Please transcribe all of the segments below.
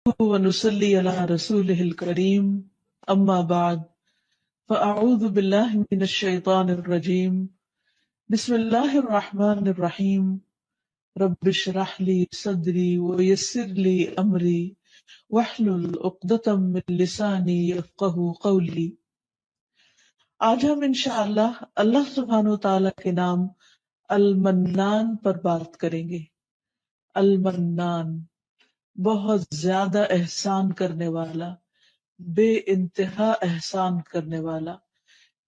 ونصلي على رسوله الكريم أما بعد فأعوذ بالله من الشيطان الرجيم بسم الله الرحمن الرحيم رب اشرح لي صدري ويسر لي أمري واحلل عقدة من لساني يفقه قولي۔ آج ہم انشاءاللہ اللہ سبحانہ وتعالی کے نام المنان پر بات کریں گے۔ المنان، بہت زیادہ احسان کرنے والا، بے انتہا احسان کرنے والا،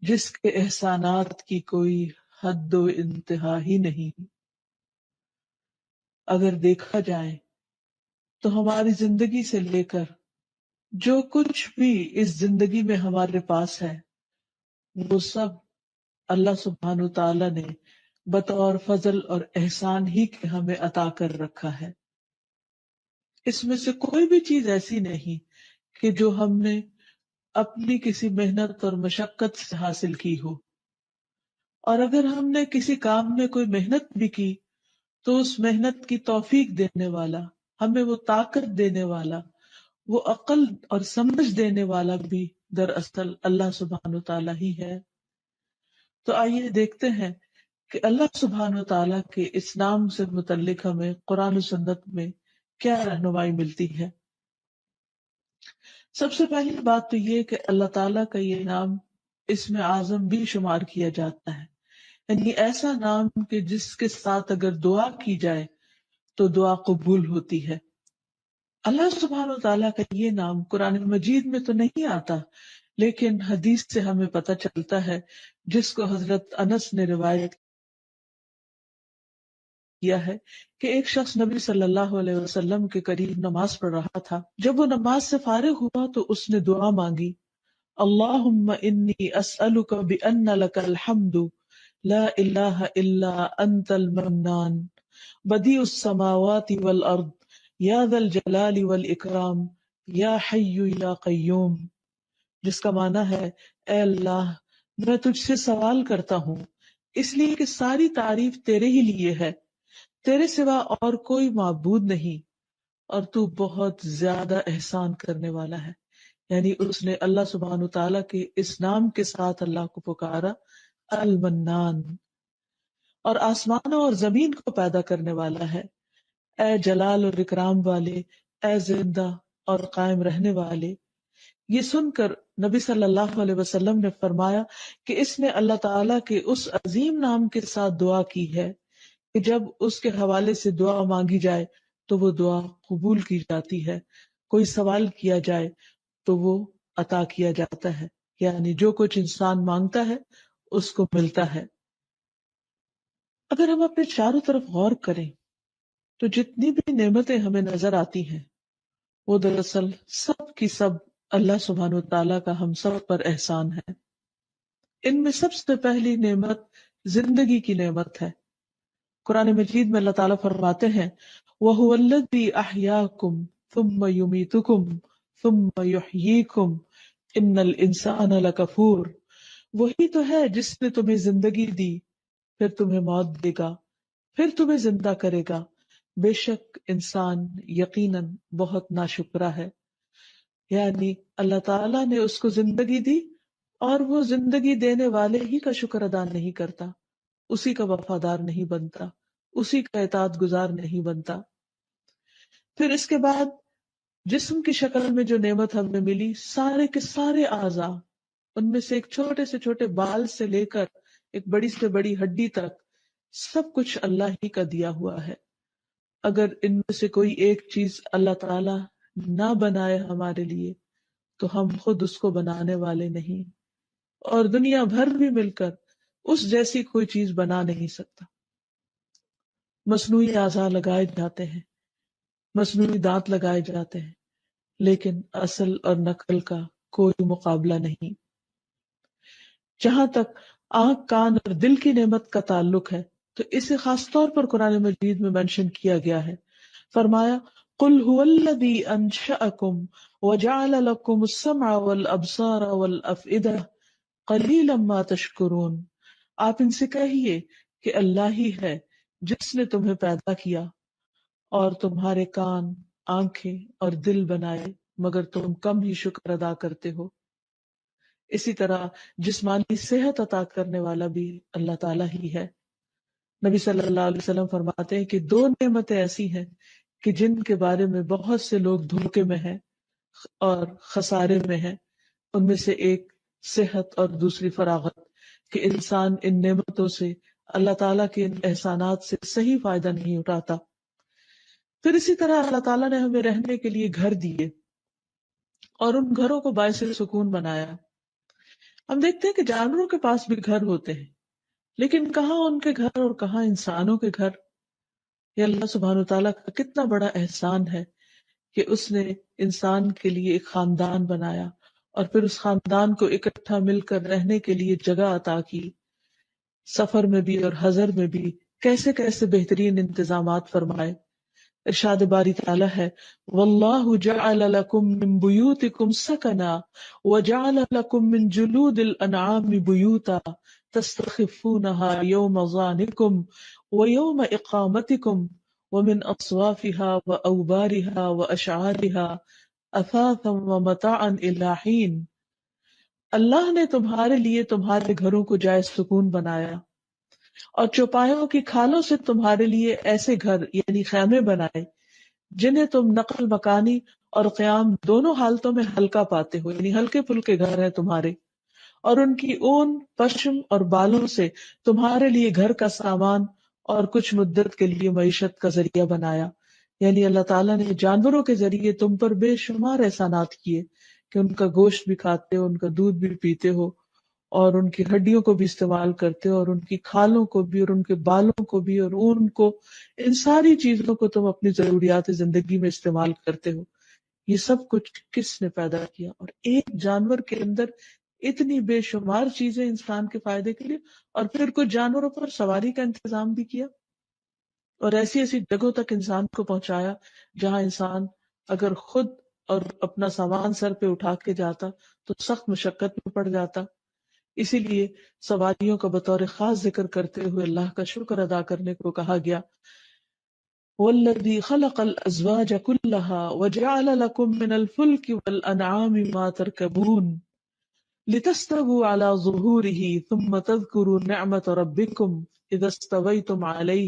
جس کے احسانات کی کوئی حد و انتہا ہی نہیں۔ اگر دیکھا جائے تو ہماری زندگی سے لے کر جو کچھ بھی اس زندگی میں ہمارے پاس ہے وہ سب اللہ سبحانہ تعالیٰ نے بطور فضل اور احسان ہی کے ہمیں عطا کر رکھا ہے۔ اس میں سے کوئی بھی چیز ایسی نہیں کہ جو ہم نے اپنی کسی محنت اور مشقت سے حاصل کی ہو، اور اگر ہم نے کسی کام میں کوئی محنت بھی کی تو اس محنت کی توفیق دینے والا، ہمیں وہ طاقت دینے والا، وہ عقل اور سمجھ دینے والا بھی دراصل اللہ سبحانہ تعالیٰ ہی ہے۔ تو آئیے دیکھتے ہیں کہ اللہ سبحانہ تعالیٰ کے اس نام سے متعلق ہمیں قرآن و سنت میں کیا رہنمائی ملتی ہے۔ سب سے پہلی بات تو یہ کہ اللہ تعالیٰ کا یہ نام اسم اعظم بھی شمار کیا جاتا ہے، یعنی ایسا نام کہ جس کے ساتھ اگر دعا کی جائے تو دعا قبول ہوتی ہے۔ اللہ سبحانہ تعالیٰ کا یہ نام قرآن مجید میں تو نہیں آتا، لیکن حدیث سے ہمیں پتہ چلتا ہے، جس کو حضرت انس نے روایت کیا ہے کہ ایک شخص نبی صلی اللہ علیہ وسلم کے قریب نماز پڑھ رہا تھا۔ جب وہ نماز سے فارغ ہوا تو اس نے دعا مانگی، اللہم انی اسألک بأن لک الحمد لا الہ الا انت المنان بدیع السماوات والارض یا ذا الجلال والاکرام یا حی یا قیوم، جس کا معنی ہے، اے اللہ میں تجھ سے سوال کرتا ہوں اس لیے کہ ساری تعریف تیرے ہی لیے ہے، تیرے سوا اور کوئی معبود نہیں، اور تو بہت زیادہ احسان کرنے والا ہے۔ یعنی اس نے اللہ سبحانہ تعالیٰ کے اس نام کے ساتھ اللہ کو پکارا، المنان، اور آسمانوں اور زمین کو پیدا کرنے والا ہے، اے جلال اور اکرام والے، اے زندہ اور قائم رہنے والے۔ یہ سن کر نبی صلی اللہ علیہ وسلم نے فرمایا کہ اس نے اللہ تعالیٰ کے اس عظیم نام کے ساتھ دعا کی ہے کہ جب اس کے حوالے سے دعا مانگی جائے تو وہ دعا قبول کی جاتی ہے، کوئی سوال کیا جائے تو وہ عطا کیا جاتا ہے، یعنی جو کچھ انسان مانگتا ہے اس کو ملتا ہے۔ اگر ہم اپنے چاروں طرف غور کریں تو جتنی بھی نعمتیں ہمیں نظر آتی ہیں وہ دراصل سب کی سب اللہ سبحانہ وتعالیٰ کا ہم سب پر احسان ہے۔ ان میں سب سے پہلی نعمت زندگی کی نعمت ہے۔ قرآن مجید میں اللہ تعالیٰ فرماتے ہیں، وَهُوَ الَّذِي أَحْيَاكُمْ ثُمَّ يُمِيتُكُمْ ثُمَّ يُحْيِيكُمْ إِنَّ الْإِنسَانَ لَكَفُورٌ، وہی تو ہے جس نے تمہیں زندگی دی، پھر تمہیں موت دے گا، پھر تمہیں زندہ کرے گا، بے شک انسان یقیناً بہت ناشکرا ہے۔ یعنی اللہ تعالیٰ نے اس کو زندگی دی اور وہ زندگی دینے والے ہی کا شکر ادا نہیں کرتا، اسی کا وفادار نہیں بنتا، اسی کا اطاعت گزار نہیں بنتا۔ پھر اس کے بعد جسم کی شکل میں جو نعمت ہمیں ملی، سارے کے سارے اعضاء، ان میں سے ایک چھوٹے سے چھوٹے بال سے لے کر ایک بڑی سے بڑی ہڈی تک، سب کچھ اللہ ہی کا دیا ہوا ہے۔ اگر ان میں سے کوئی ایک چیز اللہ تعالی نہ بنائے ہمارے لیے تو ہم خود اس کو بنانے والے نہیں، اور دنیا بھر بھی مل کر اس جیسی کوئی چیز بنا نہیں سکتا۔ مصنوعی اعضاء لگائے جاتے ہیں، مصنوعی دانت لگائے جاتے ہیں، لیکن اصل اور نقل کا کوئی مقابلہ نہیں۔ جہاں تک آنکھ، کان اور دل کی نعمت کا تعلق ہے تو اسے خاص طور پر قرآن مجید میں منشن کیا گیا ہے۔ فرمایا، قُلْ هُوَ الَّذِي أَنشَأَكُمْ وَجَعَلَ لَكُمُ السَّمْعَ وَالْأَبْصَارَ وَالْأَفْئِدَةَ قَلِيلًا مَا تَشْكُرُونَ، آپ ان سے کہیے کہ اللہ ہی ہے جس نے تمہیں پیدا کیا اور تمہارے کان، آنکھیں اور دل بنائے مگر تم کم ہی شکر ادا کرتے ہو۔ اسی طرح جسمانی صحت عطا کرنے والا بھی اللہ تعالیٰ ہی ہے۔ نبی صلی اللہ علیہ وسلم فرماتے ہیں کہ دو نعمتیں ایسی ہیں کہ جن کے بارے میں بہت سے لوگ دھوکے میں ہیں اور خسارے میں ہیں۔ ان میں سے ایک صحت اور دوسری فراغت، کہ انسان ان نعمتوں سے، اللہ تعالیٰ کے ان احسانات سے صحیح فائدہ نہیں اٹھاتا۔ پھر اسی طرح اللہ تعالیٰ نے ہمیں رہنے کے لیے گھر دیے اور ان گھروں کو باعث سکون بنایا۔ ہم دیکھتے ہیں کہ جانوروں کے پاس بھی گھر ہوتے ہیں، لیکن کہاں ان کے گھر اور کہاں انسانوں کے گھر۔ یہ اللہ سبحانہ تعالیٰ کا کتنا بڑا احسان ہے کہ اس نے انسان کے لیے ایک خاندان بنایا اور پھر اس خاندان کو اکٹھا مل کر رہنے کے لیے جگہ عطا کی، سفر میں بھی اور حضر میں بھی کیسے کیسے بہترین انتظامات فرمائے۔ ارشاد باری تعالیٰ ہے واللہ جعل لکم من بیوتکم سکنا وجعل لکم من جلود الانعام بیوتا تستخفونها یوم ظعنکم ویوم اقامتکم ومن اصوافها واوبارها واشعارها اثاثا ومتاعا الی حین۔ اللہ نے تمہارے لیے تمہارے گھروں کو جائے سکون بنایا اور چوپایوں کی کھالوں سے تمہارے لیے ایسے گھر یعنی خیمے بنائے جنہیں تم نقل مکانی اور قیام دونوں حالتوں میں ہلکا پاتے ہو، یعنی ہلکے پھلکے گھر ہیں تمہارے، اور ان کی اون، پشم اور بالوں سے تمہارے لیے گھر کا سامان اور کچھ مدت کے لیے معیشت کا ذریعہ بنایا۔ یعنی اللہ تعالیٰ نے جانوروں کے ذریعے تم پر بے شمار احسانات کیے کہ ان کا گوشت بھی کھاتے ہو، ان کا دودھ بھی پیتے ہو، اور ان کی ہڈیوں کو بھی استعمال کرتے ہو، اور ان کی کھالوں کو بھی، اور ان کے بالوں کو بھی، اور اون کو، ان ساری چیزوں کو تم اپنی ضروریات زندگی میں استعمال کرتے ہو۔ یہ سب کچھ کس نے پیدا کیا؟ اور ایک جانور کے اندر اتنی بے شمار چیزیں انسان کے فائدے کے لیے، اور پھر کچھ جانوروں پر سواری کا انتظام بھی کیا، اور ایسی ایسی جگہوں تک انسان کو پہنچایا جہاں انسان اگر خود اور اپنا سامان سر پہ اٹھا کے جاتا تو سخت مشقت میں پڑ جاتا۔ اسی لیے سواریوں کا بطور خاص ذکر کرتے ہوئے اللہ کا شکر ادا کرنے کو کہا گیا۔ وَالَّذِي خَلَقَ الْأَزْوَاجَ كُلَّهَا وَجَعَلَ لَكُم مِّنَ الْفُلْكِ وَالْأَنْعَامِ مَا تَرْكَبُونَ لِتَسْتَوُوا عَلَى ظُهُورِهِ ثُمَّ تَذْكُرُوا نِعْمَةَ رَبِّكُمْ إِذَا اسْتَوَيْتُمْ عَلَيْهِ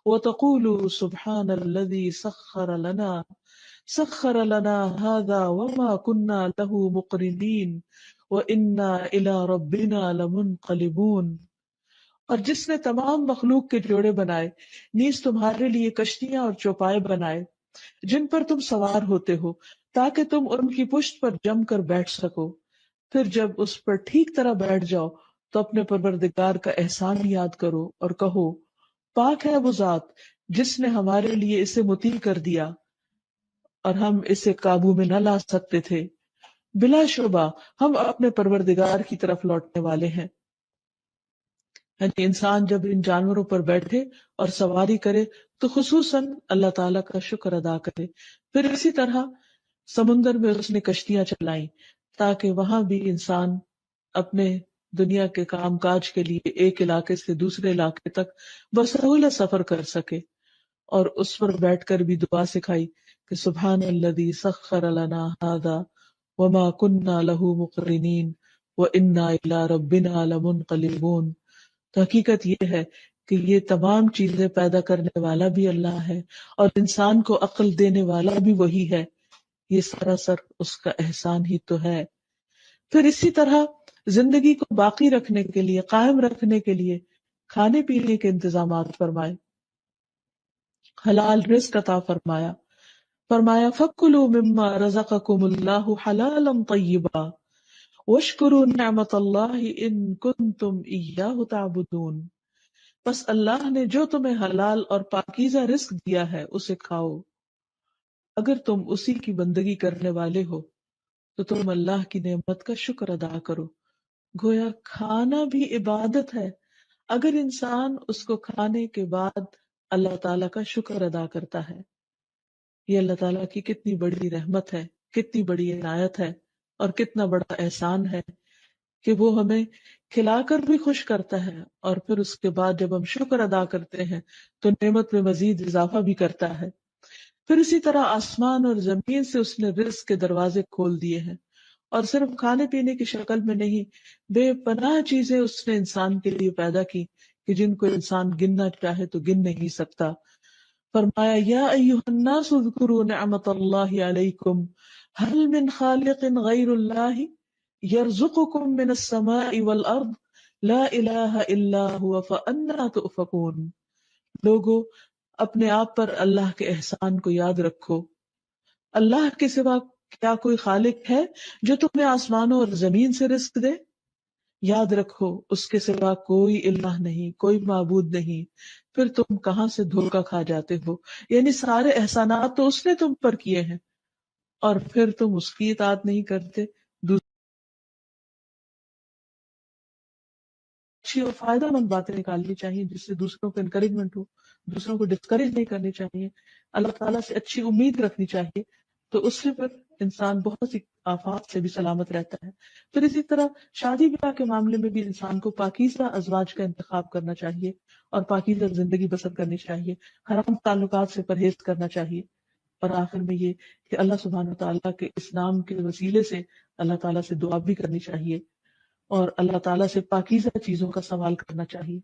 وَتَقُولُوا سُبْحَانَ الَّذِي سَخَّرَ لَنَا هَذَا وَمَا كُنَّا لَهُ مُقْرِنِينَ وَإِنَّا إِلَى رَبِّنَا لَمُنْقَلِبُونَ۔ اور جس نے تمام مخلوق کے جوڑے بنائے، نیز تمہارے لیے کشتیاں اور چوپائے بنائے جن پر تم سوار ہوتے ہو تاکہ تم ان کی پشت پر جم کر بیٹھ سکو، پھر جب اس پر ٹھیک طرح بیٹھ جاؤ تو اپنے پروردگار کا احسان یاد کرو اور کہو پاک ہے وہ ذات جس نے ہمارے لیے اسے مطیع کر دیا اور ہم اسے قابو میں نہ لا سکتے تھے۔ بلا شبہ ہم اپنے پروردگار کی طرف لوٹنے والے ہیں۔ یعنی انسان جب ان جانوروں پر بیٹھے اور سواری کرے تو خصوصاً اللہ تعالیٰ کا شکر ادا کرے۔ پھر اسی طرح سمندر میں اس نے کشتیاں چلائیں تاکہ وہاں بھی انسان اپنے دنیا کے کام کاج کے لیے ایک علاقے سے دوسرے علاقے تک بسہولت سفر کر سکے، اور اس پر بیٹھ کر بھی دعا سکھائی کہ سبحان الذی سخر لنا ھذا وما كنا له مقرنین وانا الی ربنا لمنقلبون۔ تو حقیقت یہ ہے کہ یہ تمام چیزیں پیدا کرنے والا بھی اللہ ہے اور انسان کو عقل دینے والا بھی وہی ہے۔ یہ سراسر اس کا احسان ہی تو ہے۔ پھر اسی طرح زندگی کو باقی رکھنے کے لیے، قائم رکھنے کے لیے کھانے پینے کے انتظامات فرمائے، حلال رزق عطا فرمایا۔ فرمایا فَكُلُوا مِمَّا رَزَقَكُمُ اللَّهُ حَلَالًا طَيِّبًا وَاشْكُرُوا نِعْمَةَ اللَّهِ إِن كُنتُمْ إِيَّاهُ تَعْبُدُونَ۔ بس اللہ نے جو تمہیں حلال اور پاکیزہ رزق دیا ہے اسے کھاؤ، اگر تم اسی کی بندگی کرنے والے ہو تو تم اللہ کی نعمت کا شکر ادا کرو۔ گویا کھانا بھی عبادت ہے اگر انسان اس کو کھانے کے بعد اللہ تعالیٰ کا شکر ادا کرتا ہے۔ یہ اللہ تعالیٰ کی کتنی بڑی رحمت ہے، کتنی بڑی عنایت ہے، اور کتنا بڑا احسان ہے کہ وہ ہمیں کھلا کر بھی خوش کرتا ہے، اور پھر اس کے بعد جب ہم شکر ادا کرتے ہیں تو نعمت میں مزید اضافہ بھی کرتا ہے۔ پھر اسی طرح آسمان اور زمین سے اس نے رزق کے دروازے کھول دیے ہیں، اور صرف کھانے پینے کی شکل میں نہیں، بے پناہ چیزیں اس نے انسان کے لیے پیدا کی کہ جن کو انسان گننا چاہے تو گن نہیں سکتا۔ فرمایا یا ایھا الناس اذکروا نعمت اللہ علیکم هل من خالق غیر اللہ یرزقکم من السماء والارض لا الہ الا هو فانا تؤفکون۔ لوگو، اپنے آپ پر اللہ کے احسان کو یاد رکھو۔ اللہ کے سوا کیا کوئی خالق ہے جو تمہیں آسمانوں اور زمین سے رزق دے؟ یاد رکھو اس کے سوا کوئی الہ نہیں، کوئی معبود نہیں، پھر تم کہاں سے دھوکا کھا جاتے ہو؟ یعنی سارے احسانات تو اس نے تم پر کیے ہیں، اور پھر تم اس کی اطاعت نہیں کرتے۔ اچھی اور فائدہ مند باتیں نکالنی چاہیے جس سے دوسروں کو انکریجمنٹ ہو، دوسروں کو ڈسکریج نہیں کرنی چاہیے، اللہ تعالیٰ سے اچھی امید رکھنی چاہیے، تو اس سے پھر انسان بہت سی آفات سے بھی سلامت رہتا ہے۔ پھر اسی طرح شادی بیاہ کے معاملے میں بھی انسان کو پاکیزہ ازواج کا انتخاب کرنا چاہیے اور پاکیزہ زندگی بسر کرنی چاہیے، حرام تعلقات سے پرہیز کرنا چاہیے، اور آخر میں یہ کہ اللہ سبحانہ وتعالیٰ کے اس نام کے وسیلے سے اللہ تعالیٰ سے دعا بھی کرنی چاہیے اور اللہ تعالیٰ سے پاکیزہ چیزوں کا سوال کرنا چاہیے۔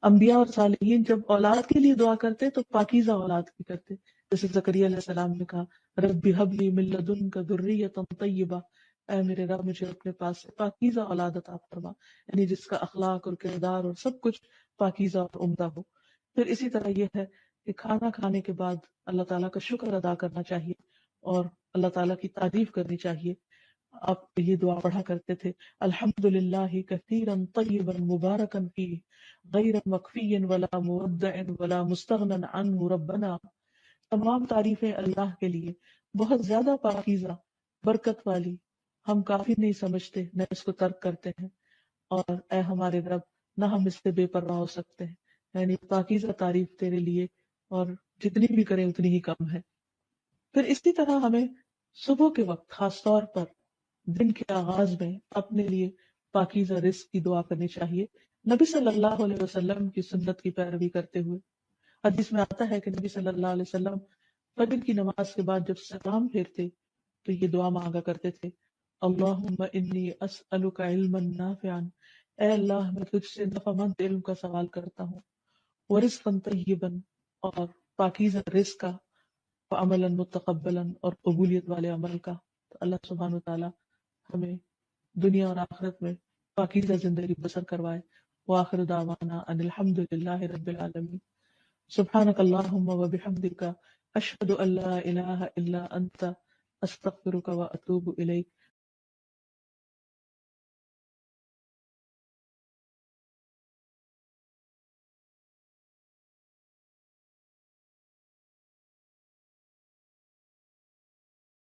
انبیاء اور صالحین جب اولاد کے لیے دعا کرتے تو پاکیزہ اولاد کی کرتے، جیسے زکریا علیہ السلام نے کہا رب ہب لی من لدنک ذریۃ طیبہ، اے میرے رب مجھے اپنے پاس سے پاکیزہ اولاد عطا فرما، یعنی جس کا اخلاق اور کردار اور سب کچھ پاکیزہ اور عمدہ ہو۔ پھر اسی طرح یہ ہے کہ کھانا کھانے کے بعد اللہ تعالیٰ کا شکر ادا کرنا چاہیے اور اللہ تعالیٰ کی تعریف کرنی چاہیے۔ آپ یہ دعا پڑھا کرتے تھے الحمد للہ کثیرا طیبا مبارکا فیہ غیر مکفی ولا مودع ولا مستغنى عنہ ربنا۔ تمام تعریفیں اللہ کے لیے، بہت زیادہ پاکیزہ، برکت والی، ہم کافی نہیں سمجھتے نہ اس کو ترک کرتے ہیں، اور اے ہمارے رب نہ ہم اس سے بے پرواہ ہو سکتے ہیں، یعنی پاکیزہ تعریف تیرے لیے، اور جتنی بھی کریں اتنی ہی کم ہے۔ پھر اسی طرح ہمیں صبح کے وقت خاص طور پر دن کے آغاز میں اپنے لیے پاکیزہ رزق کی دعا کرنی چاہیے، نبی صلی اللہ علیہ وسلم کی سنت کی پیروی کرتے ہوئے۔ حدیث میں آتا ہے کہ نبی صلی اللہ علیہ وسلم فجر کی نماز کے بعد جب سلام پھیرتے تو یہ دعا مانگا کرتے تھے اللہم انی اسألک علما نافعا، اے اللہ میں تجھ سے نفع مند علم کا سوال کرتا ہوں، ورزقا طیبا، اور پاکیزہ رزق کا، وعملا متقبلا، اور قبولیت والے عمل کا۔ تو اللہ سبحانہ وتعالی ہمیں دنیا اور آخرت میں پاکیزہ زندگی بسر کروائے۔ وآخر دعوانا ان الحمد للہ رب العالمین۔ سبحانک اللہم وبحمدک اشہد ان لا الہ الا انت استغفرک واتوب الیک۔